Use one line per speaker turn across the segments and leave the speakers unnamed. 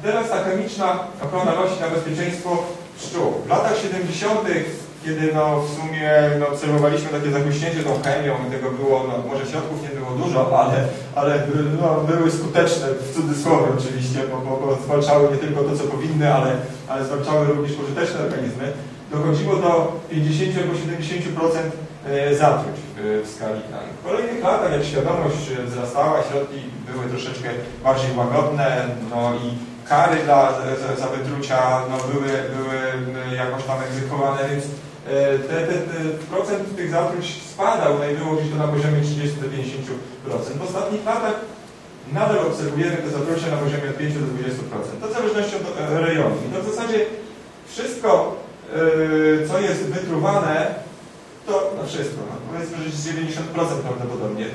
Teraz ta chemiczna ochrona roślin na bezpieczeństwo pszczół. W latach 70., kiedy w sumie obserwowaliśmy takie zagłuśnięcie tą chemią, tego było, może środków nie było dużo, ale były skuteczne, w cudzysłowie oczywiście, bo zwalczały nie tylko to, co powinny, ale zwalczały również pożyteczne organizmy. Dochodziło do 50 albo 70% zatruć w skali kraju. W kolejnych latach, jak świadomość wzrastała, środki były troszeczkę bardziej łagodne, i kary za wytrucia były jakoś tam egzekwowane, więc procent tych zatruć spadał, było gdzieś to na poziomie 30-50%. W ostatnich latach nadal obserwujemy te zatrucia na poziomie od 5 do 20%. To w zależności od rejonu. I to w zasadzie wszystko, co jest wytruwane, to wszystko, powiedzmy, że 90% prawdopodobnie,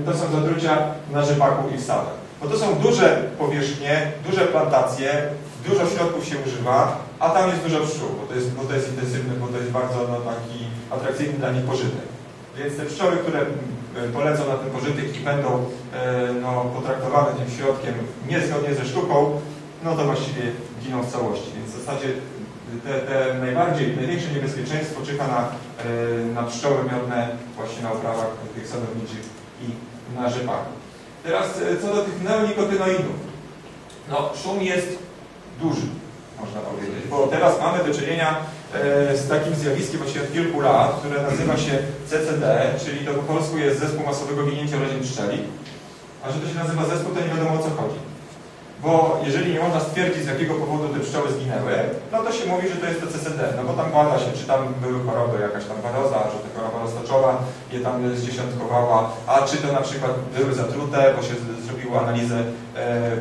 to są zatrucia na rzepaku i w sadach. Bo to są duże powierzchnie, duże plantacje, dużo środków się używa, a tam jest dużo pszczół, bo to jest intensywne, bo to jest bardzo taki atrakcyjny dla nich pożytek. Więc te pszczoły, które polecą na ten pożytek i będą potraktowane tym środkiem niezgodnie ze sztuką, to właściwie giną w całości. Więc w zasadzie największe niebezpieczeństwo czyha na pszczoły miodne właśnie na uprawach tych sadowniczych i na rzepaku. Teraz co do tych neonikotynoidów. Szum jest duży, można powiedzieć, bo teraz mamy do czynienia z takim zjawiskiem właściwie od kilku lat, które nazywa się CCD, czyli to po polsku jest zespół masowego ginięcia rodzin pszczeli, a że to się nazywa zespół, to nie wiadomo o co chodzi. Bo jeżeli nie można stwierdzić, z jakiego powodu te pszczoły zginęły, to się mówi, że to jest to CCD, bo tam bada się, czy tam były choroby, jakaś tam waroza, że ta choroba roztoczowa je tam zdziesiątkowała, a czy to na przykład były zatrute, bo się zrobiło analizę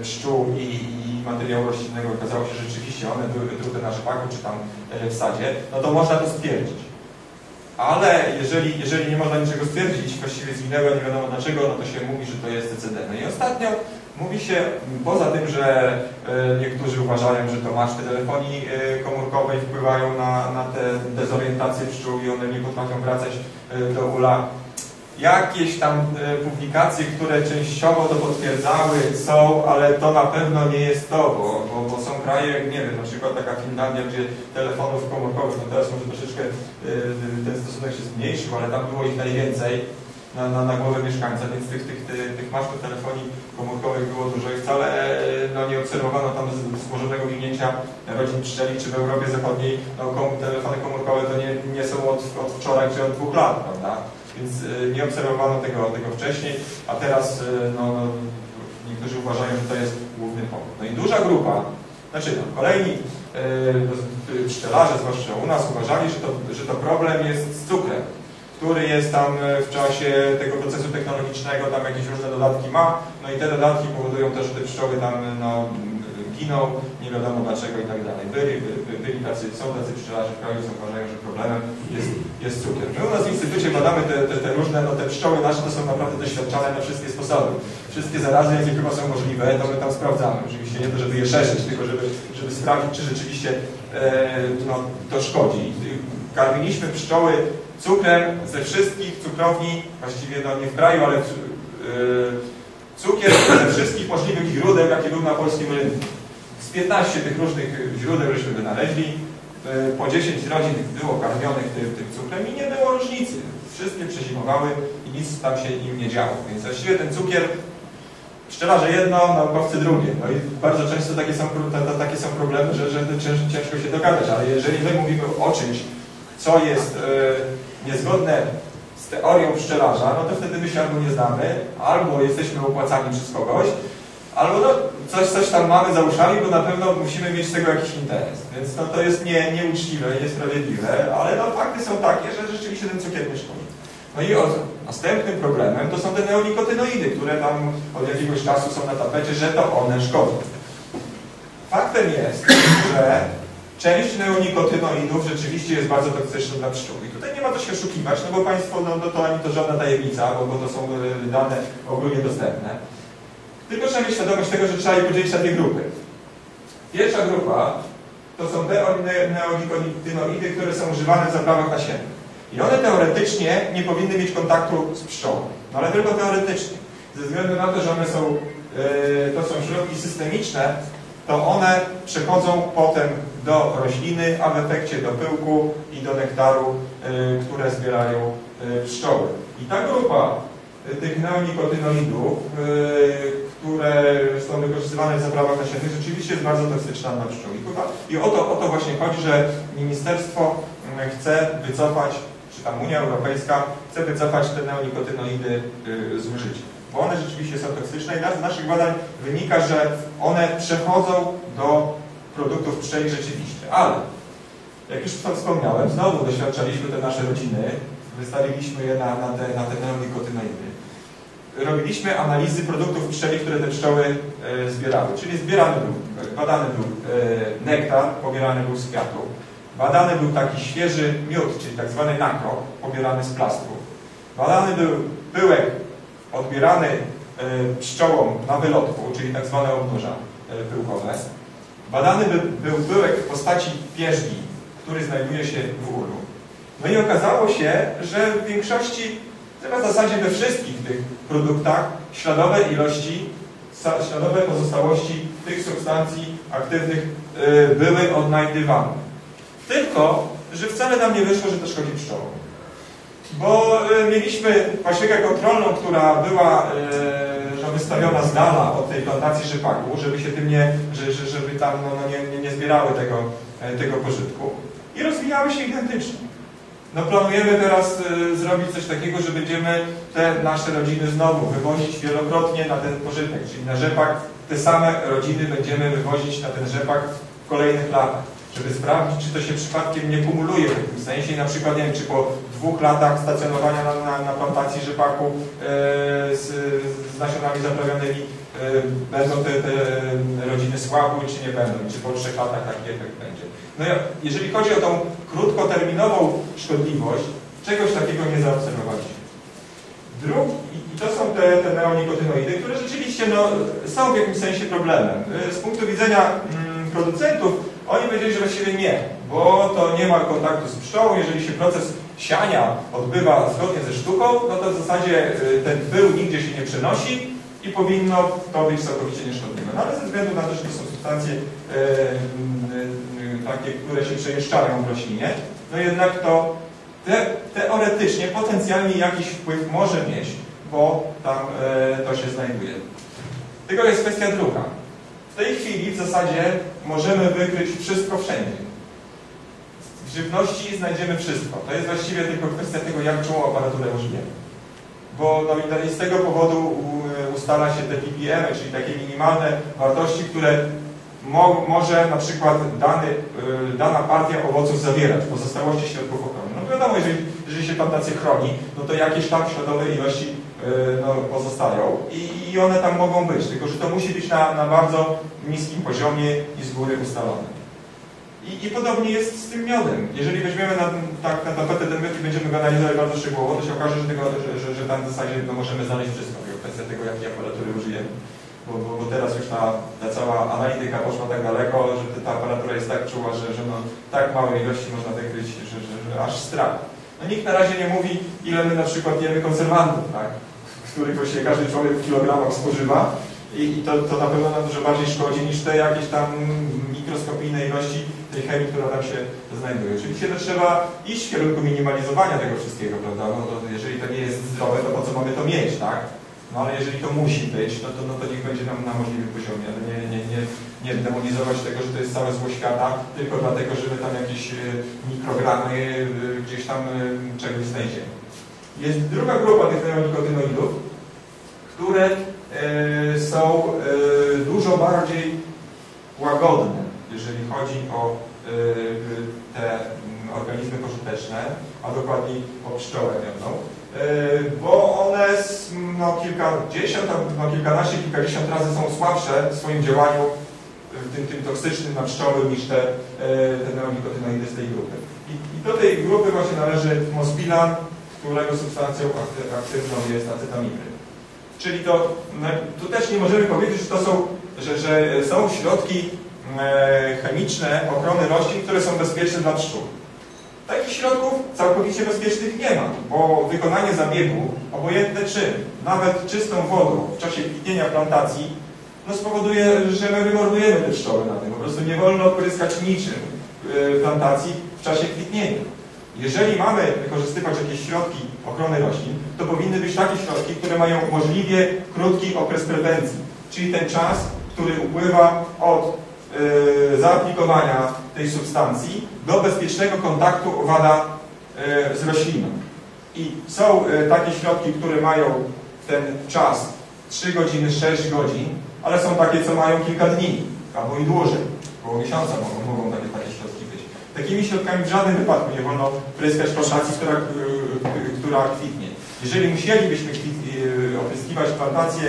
pszczół i materiału roślinnego, okazało się, że rzeczywiście one były wytrute na rzepaku, czy tam w sadzie, to można to stwierdzić. Ale jeżeli nie można niczego stwierdzić, właściwie zginęły, nie wiadomo dlaczego, to się mówi, że to jest CCD. I ostatnio mówi się, poza tym, że niektórzy uważają, że to maszty telefonii komórkowej wpływają na tę dezorientację pszczół i one nie potrafią wracać do ula. Jakieś tam publikacje, które częściowo to potwierdzały, są, ale to na pewno nie jest to, bo są kraje, jak nie wiem, na przykład taka Finlandia, gdzie telefonów komórkowych, teraz może troszeczkę ten stosunek się zmniejszył, ale tam było ich najwięcej na głowę mieszkańca, więc tych masztów telefonii komórkowych było dużo i wcale nie obserwowano tam złożonego ginięcia rodzin pszczeli, czy w Europie Zachodniej telefony komórkowe to nie są od wczoraj czy od 2 lat, prawda? Więc nie obserwowano tego wcześniej, a teraz niektórzy uważają, że to jest główny powód. I duża grupa, kolejni pszczelarze, zwłaszcza u nas, uważali, że to problem jest z cukrem, który jest tam w czasie tego procesu technologicznego, tam jakieś różne dodatki ma, i te dodatki powodują też, że te pszczoły tam giną, nie wiadomo dlaczego i tak dalej. Są tacy pszczelarze w kraju, co uważają, że problemem jest cukier. My u nas w instytucie badamy te różne, te pszczoły nasze to są naprawdę doświadczane na wszystkie sposoby. Wszystkie zarazy, jakie chyba są możliwe, to my tam sprawdzamy. Oczywiście nie to, żeby je szerzyć, tylko żeby sprawdzić, czy rzeczywiście to szkodzi. Karmiliśmy pszczoły cukrem ze wszystkich cukrowni, właściwie nie w kraju, ale cukier ze wszystkich możliwych źródeł, jakie były na polskim rynku. Z 15 tych różnych źródeł żeśmy wynaleźli, po 10 rodzin było karmionych tym cukrem i nie było różnicy. Wszystkie przezimowały i nic tam się im nie działo. Więc właściwie ten cukier, pszczelarze jedno, naukowcy drugie. I bardzo często takie są problemy, że ciężko się dogadać, ale jeżeli my mówimy o czymś, co jest niezgodne z teorią pszczelarza, to wtedy my się albo nie znamy, albo jesteśmy opłacani przez kogoś, albo coś tam mamy za uszami, bo na pewno musimy mieć z tego jakiś interes. Więc to jest nieuczciwe, niesprawiedliwe, ale fakty są takie, że rzeczywiście ten cukier nie szkodzi. I następnym problemem to są te neonikotynoidy, które tam od jakiegoś czasu są na tapecie, że to one szkodzą. Faktem jest, że część neonikotynoidów rzeczywiście jest bardzo toksyczna dla pszczół. I tutaj nie ma co się oszukiwać, bo Państwo, to ani to żadna tajemnica, bo to są dane ogólnie dostępne. Tylko trzeba mieć świadomość tego, że trzeba je podzielić na 2 grupy. Pierwsza grupa to są te neonikotynoidy, które są używane w zaprawach nasiennych. I one teoretycznie nie powinny mieć kontaktu z pszczołą, ale tylko teoretycznie. ze względu na to, że one są, to są środki systemiczne, to one przechodzą potem do rośliny, a w efekcie do pyłku i do nektaru, które zbierają pszczoły. I ta grupa tych neonikotynoidów, które są wykorzystywane w zaprawach nasiennych, rzeczywiście jest bardzo toksyczna dla pszczół. I o to właśnie chodzi, że ministerstwo chce wycofać, czy tam Unia Europejska chce wycofać te neonikotynoidy z użycia. Bo one rzeczywiście są toksyczne i z naszych badań wynika, że one przechodzą do produktów pszczeli rzeczywiście. Ale, jak już wspomniałem, znowu doświadczaliśmy te nasze rodziny, wystawiliśmy je na te neonikotynoidy. Robiliśmy analizy produktów pszczeli, które te pszczoły zbierały. Czyli badany był nektar, pobierany był z kwiatów. Badany był taki świeży miód, czyli tak zwany nakrop, pobierany z plastrów. Badany był pyłek odbierany pszczołom na wylotku, czyli tak zwane obnóża pyłkowe. Badany był pyłek w postaci pierzgi, który znajduje się w ulu. No i okazało się, że w większości, w zasadzie we wszystkich tych produktach śladowe pozostałości tych substancji aktywnych były odnajdywane. Tylko, że wcale nam nie wyszło, że to szkodzi pszczołom. Bo mieliśmy pasiekę kontrolną, która była wystawiona z dala od tej plantacji rzepaku, żeby się tym żeby tam nie zbierały tego pożytku. I rozwijały się identycznie. No planujemy teraz zrobić coś takiego, że będziemy te nasze rodziny znowu wywozić wielokrotnie na ten pożytek, czyli na rzepak. Te same rodziny będziemy wywozić na ten rzepak w kolejnych latach, żeby sprawdzić, czy to się przypadkiem nie kumuluje w tym sensie i na przykład, nie wiem, czy po 2 latach stacjonowania na plantacji rzepaku z nasionami zaprawionymi będą te rodziny słabły, czy nie będą, czy po 3 latach taki efekt będzie. No jeżeli chodzi o tą krótkoterminową szkodliwość, czegoś takiego nie zaobserwowaliśmy. I to są te neonikotynoidy, które rzeczywiście są w jakimś sensie problemem. Z punktu widzenia producentów, oni powiedzieli, że właściwie nie, bo to nie ma kontaktu z pszczołą. Jeżeli się proces siania odbywa zgodnie ze sztuką, no to w zasadzie ten pył nigdzie się nie przenosi i powinno to być całkowicie nieszkodliwe. No ale ze względu na to, że to są substancje takie, które się przemieszczają w roślinie, no jednak to teoretycznie, potencjalnie jakiś wpływ może mieć, bo tam to się znajduje. Tylko jest kwestia druga. W tej chwili w zasadzie możemy wykryć wszystko wszędzie. W żywności znajdziemy wszystko. To jest właściwie tylko kwestia tego, jak czułą aparaturę użyjemy. Bo i z tego powodu ustala się te ppm, czyli takie minimalne wartości, które może na przykład dana partia owoców zawierać, pozostałości środków ochrony. No wiadomo, jeżeli się plantację chroni, no to jakieś tam śladowe ilości pozostają i one tam mogą być, tylko że to musi być na bardzo niskim poziomie i z góry ustalone. I podobnie jest z tym miodem. Jeżeli weźmiemy na tapetę ten miód i będziemy go analizować bardzo szczegółowo, to się okaże, że tam w zasadzie możemy znaleźć wszystko. Kwestia tego, jakiej aparatury użyjemy. Bo teraz już ta cała analityka poszła tak daleko, że ta aparatura jest tak czuła, że tak małej ilości można wykryć, że aż strach. No nikt na razie nie mówi, ile my na przykład jemy konserwantów, tak? Których właściwie każdy człowiek w kilogramach spożywa i to na pewno nam dużo bardziej szkodzi niż te jakieś tam mikroskopijne ilości tej chemii, która tam się znajduje. Oczywiście to trzeba iść w kierunku minimalizowania tego wszystkiego, prawda? No to jeżeli to nie jest zdrowe, to po co mamy to mieć, tak? No ale jeżeli to musi być, no to niech będzie nam na możliwym poziomie, ale nie demonizować tego, że to jest całe zło świata, tylko dlatego, że my tam jakieś mikrogramy gdzieś tam czegoś znajdziemy. Jest druga grupa tych neonikotynoidów, które są dużo bardziej łagodne, jeżeli chodzi o te organizmy pożyteczne, a dokładniej o pszczołę miodną, bo one kilkanaście, kilkadziesiąt razy są słabsze w swoim działaniu tym toksycznym na pszczoły niż te neonikotynoidy z tej grupy. I do tej grupy właśnie należy mospilan, którego substancją aktywną jest acetamipryl. Czyli tu też nie możemy powiedzieć, że są środki chemiczne ochrony roślin, które są bezpieczne dla pszczół. Takich środków całkowicie bezpiecznych nie ma, bo wykonanie zabiegu, obojętne czym, nawet czystą wodą w czasie kwitnienia plantacji, no spowoduje, że my wymordujemy te pszczoły na tym. Po prostu nie wolno pryskać niczym plantacji w czasie kwitnienia. Jeżeli mamy wykorzystywać jakieś środki ochrony roślin, to powinny być takie środki, które mają możliwie krótki okres prewencji, czyli ten czas, który upływa od zaaplikowania tej substancji do bezpiecznego kontaktu owada z rośliną. I są takie środki, które mają ten czas 3 godziny, 6 godzin, ale są takie, co mają kilka dni, albo i dłużej, około miesiąca mogą takie środki być. Takimi środkami w żadnym wypadku nie wolno pryskać plantacji, która kwitnie. Jeżeli musielibyśmy opryskiwać plantację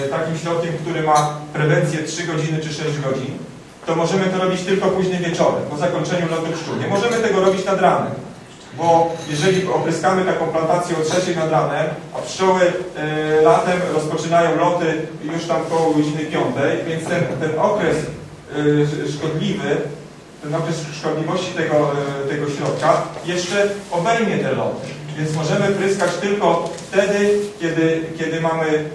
takim środkiem, który ma prewencję 3 godziny czy 6 godzin, to możemy to robić tylko późnym wieczorem, po zakończeniu lotu pszczół. Nie możemy tego robić nad ranem, bo jeżeli opryskamy taką plantację o 3 nad ranem, a pszczoły latem rozpoczynają loty już tam koło godziny 5, więc ten okres szkodliwy, ten okres szkodliwości tego środka jeszcze obejmie te loty. Więc możemy pryskać tylko wtedy, kiedy mamy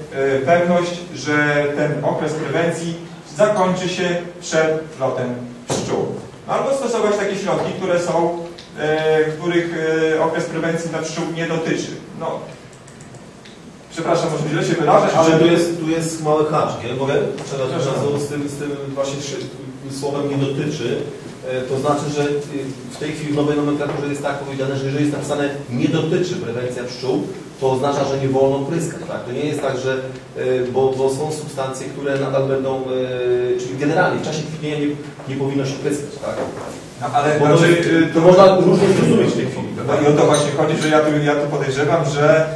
pewność, że ten okres prewencji zakończy się przed lotem pszczół. Albo stosować takie środki, których okres prewencji dla pszczół nie dotyczy. No, przepraszam, może źle się wyrażę,
ale tu jest mały hacz, nie? Mogę przepraszam z tym właśnie słowem nie dotyczy. To znaczy, że w tej chwili w nowej nomenklaturze jest tak powiedziane, że jeżeli jest napisane nie dotyczy prewencja pszczół, to oznacza, że nie wolno pryskać. Tak? To nie jest tak, że bo są substancje, które nadal będą, czyli generalnie w czasie kwitnienia nie powinno się pryskać. Tak?
No, ale
bo to można różnie zrozumieć w tej chwili.
No i o to właśnie chodzi, że ja tu podejrzewam, że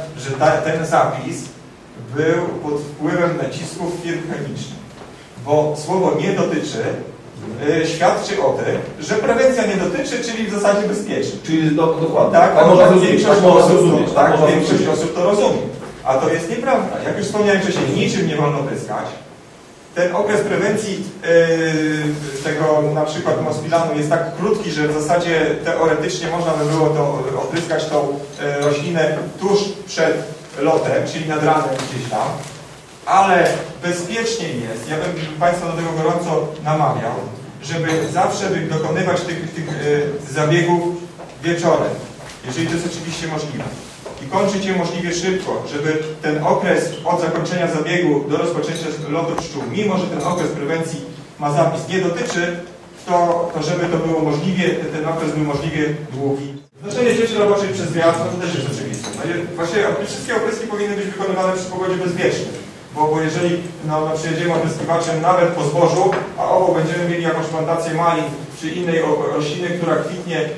ten zapis był pod wpływem nacisków firm chemicznych. Bo słowo nie dotyczy świadczy o tym, że prewencja nie dotyczy, czyli w zasadzie bezpieczna.
Czyli dokładnie.
Tak, a większość
osób
to rozumie. A to jest nieprawda. Jak już wspomniałem wcześniej, niczym nie wolno pryskać. Ten okres prewencji tego na przykład mospilanu jest tak krótki, że w zasadzie teoretycznie można by było to opryskać tą roślinę tuż przed lotem, czyli nad ranem gdzieś tam. Ale bezpieczniej jest, ja bym Państwa do tego gorąco namawiał, żeby zawsze dokonywać tych zabiegów wieczorem, jeżeli to jest oczywiście możliwe. I kończyć je możliwie szybko, żeby ten okres od zakończenia zabiegu do rozpoczęcia lotu pszczół, mimo że ten okres prewencji ma zapis nie dotyczy, to żeby to było możliwie, ten okres był możliwie długi. Znoszenie cieczy roboczej przez wiatr, no to też jest oczywiste. No właśnie wszystkie opryski powinny być wykonywane przy pogodzie bezpiecznej. Bo jeżeli przyjedziemy opryskiwaczem nawet po zbożu, a obok będziemy mieli jakąś plantację malin czy innej rośliny, która kwitnie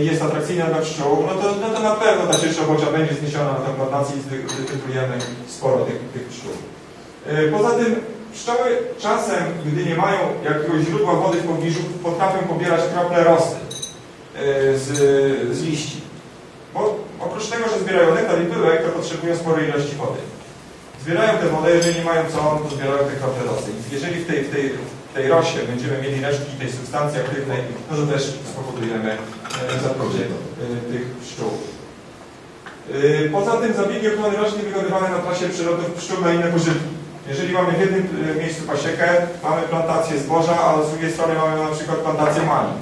i jest atrakcyjna dla pszczół, no to na pewno ta ciecz robocza będzie zniesiona na tę plantację i zlikwidujemy sporo tych pszczół. Poza tym pszczoły czasem, gdy nie mają jakiegoś źródła wody w pobliżu, potrafią pobierać krople rosy z liści. Bo oprócz tego, że zbierają nektar i pyłek, to potrzebują sporej ilości wody. Zbierają tę wodę, jeżeli nie mają co, to zbierają te krople rosy. Jeżeli w tej rosie będziemy mieli resztki tej substancji aktywnej, no to też spowodujemy zatrucie tych pszczół. Poza tym zabiegi ochrony roślin wykonywane na trasie przelotów pszczół na inne pożytki. Jeżeli mamy w jednym miejscu pasiekę, mamy plantację zboża, a z drugiej strony mamy na przykład plantację malin,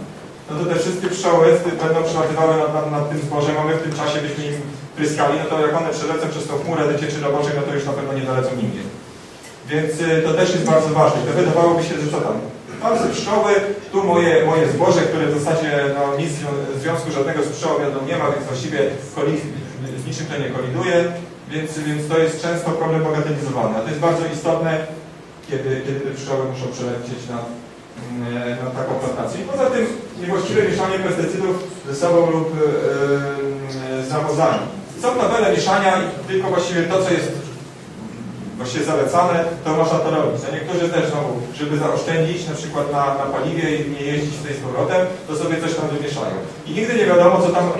no to te wszystkie pszczoły będą przelatywały nad tym zbożem, a my w tym czasie byśmy im pryskali, no to jak one przelecą przez tą chmurę do cieczy roboczej, no to już na pewno nie dolecą nigdzie. Więc to też jest bardzo ważne. To wydawałoby się, że co tam? Tam ze pszczoły, tu moje zboże, które w zasadzie nic związku żadnego z pszczołą nie ma, więc właściwie z niczym to nie koliduje, więc to jest często problem bagatelizowany. A to jest bardzo istotne, kiedy te pszczoły muszą przelecieć na taką plantację. I poza tym niewłaściwe mieszanie pestycydów ze sobą lub z nawozami. Są tabele mieszania i tylko właściwie to, co jest właściwie zalecane, to można to robić. A niektórzy też znowu, żeby zaoszczędzić na przykład na paliwie i nie jeździć tutaj z powrotem, to sobie coś tam wymieszają. I nigdy nie wiadomo, co tam,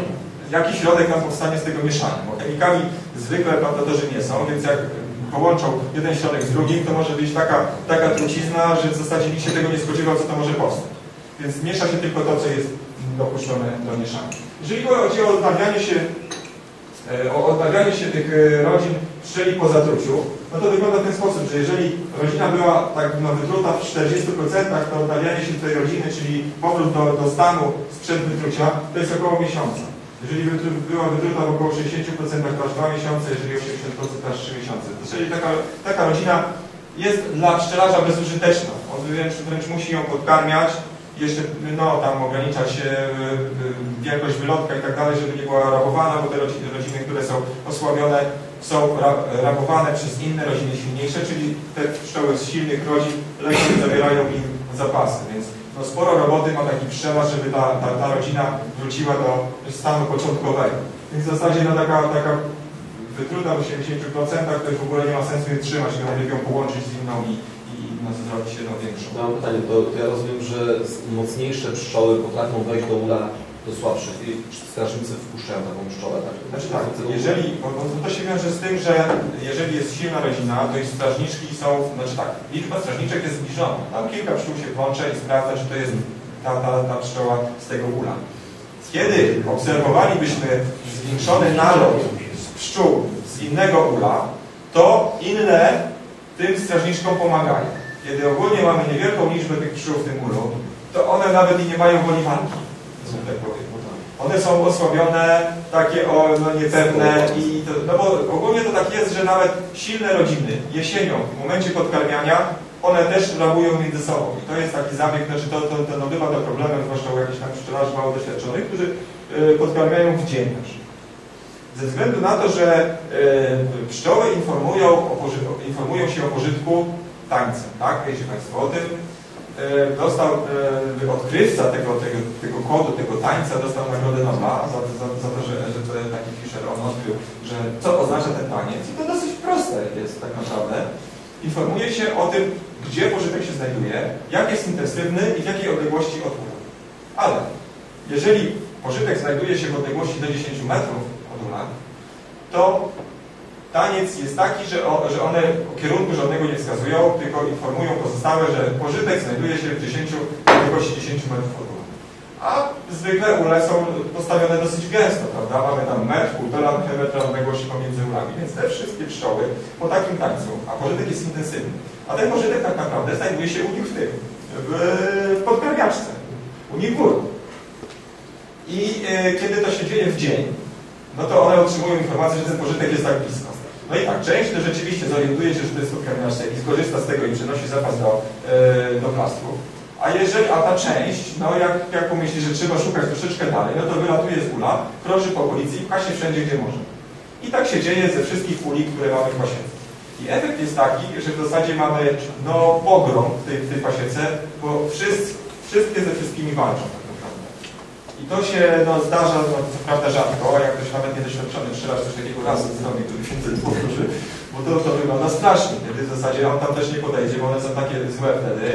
jaki środek tam powstanie z tego mieszania, bo chemikami zwykle plantatorzy nie są, więc jak połączą jeden środek z drugim, to może być taka trucizna, że w zasadzie nikt się tego nie spodziewał, co to może powstać. Więc miesza się tylko to, co jest dopuszczone do mieszania. Jeżeli chodzi o odnawianie się tych rodzin strzeli po zatruciu, no to wygląda w ten sposób, że jeżeli rodzina była tak wytruta w 40%, to odnawianie się tej rodziny, czyli powrót do stanu sprzed wytrucia, to jest około miesiąca. Jeżeli była wytruta w około 60%, to aż 2 miesiące, jeżeli 80% to aż 3 miesiące. Czyli taka rodzina jest dla pszczelarza bezużyteczna. On wręcz musi ją podkarmiać, jeszcze tam ograniczać wielkość wylotka i tak dalej, żeby nie była rabowana, bo te rodziny, które są osłabione, są rabowane przez inne rodziny silniejsze, czyli te pszczoły z silnych rodzin lepiej zabierają im zapasy. Więc sporo roboty ma taki pszczelarz, żeby ta rodzina wróciła do stanu początkowego. Więc w zasadzie taka wytruta w 80% to już w ogóle nie ma sensu je trzymać, tylko najlepiej ją połączyć z inną i zrobić jedną większą.
Mam pytanie, to ja rozumiem, że mocniejsze pszczoły potrafią wejść do ula do słabszych i strażnicy wpuszczają taką pszczołę, tak?
Znaczy tak, to się wiąże z tym, że jeżeli jest silna rodzina, to i strażniczki są, liczba strażniczek jest zbliżona. Tam kilka pszczół się włącza i sprawdza, czy to jest ta pszczoła z tego ula. Kiedy obserwowalibyśmy zwiększony nalot pszczół z innego ula, to inne tym strażniczkom pomagają. Kiedy ogólnie mamy niewielką liczbę tych pszczół w tym ulu, to one nawet i nie mają woli walki. One są osłabione, takie niepewne bo ogólnie to tak jest, że nawet silne rodziny jesienią, w momencie podkarmiania, one też rabują między sobą. I to jest taki zabieg, to nabywa do problemów, zwłaszcza u jakichś tam pszczelarzy mało doświadczonych, którzy podkarmiają w dzień też. Ze względu na to, że pszczoły informują się o pożytku tańcem, tak? Wiecie Państwo o tym. Dostał odkrywca tego kodu, tego tańca, dostał Nagrodę Nobla za to, że taki Fischer odkrył, że co oznacza ten taniec. I to dosyć proste jest tak naprawdę. Informuje się o tym, gdzie pożytek się znajduje, jak jest intensywny i w jakiej odległości od ula. Ale jeżeli pożytek znajduje się w odległości do 10 metrów od ula, to taniec jest taki, że one kierunku żadnego nie wskazują, tylko informują pozostałe, że pożytek znajduje się w odległości 10 metrów od ula. A zwykle ule są postawione dosyć gęsto, prawda? Mamy tam metr, 1,5 metra odległości pomiędzy ulami, więc te wszystkie pszczoły po takim tańcu, a pożytek jest intensywny. A ten pożytek tak naprawdę znajduje się u nich w podkarmiaczce, u nich w górę. I kiedy to się dzieje w dzień, no to one otrzymują informację, że ten pożytek jest tak blisko. No i tak, część rzeczywiście zorientuje się, że to jest podkarmiaczka i skorzysta z tego i przenosi zapas do plastru. A ta część, jak pomyśli, że trzeba szukać troszeczkę dalej, no to wylatuje z ula, krąży po okolicy i pcha się wszędzie, gdzie może. I tak się dzieje ze wszystkich uli, które mamy w pasiece. I efekt jest taki, że w zasadzie mamy pogrom w tej pasiece, bo wszystkie ze wszystkimi walczą. I to się zdarza, co prawda rzadko, jak ktoś nawet niedoświadczony pszczelarz coś takiego raz zrobi, który się wtedy powtórzy, bo to wygląda strasznie, kiedy w zasadzie on tam też nie podejdzie, bo one są takie złe wtedy,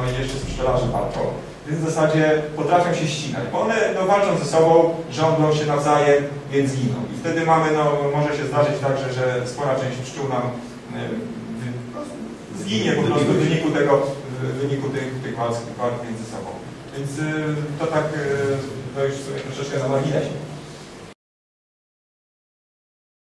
i jeszcze z pszczelarzem walczą, więc w zasadzie potrafią się ścigać, bo one walczą ze sobą, żądlą się nawzajem, więc giną. I wtedy mamy, może się zdarzyć tak, że spora część pszczół nam zginie po prostu w wyniku tych walk między sobą. Więc to tak, to już sobie troszeczkę na marginesie.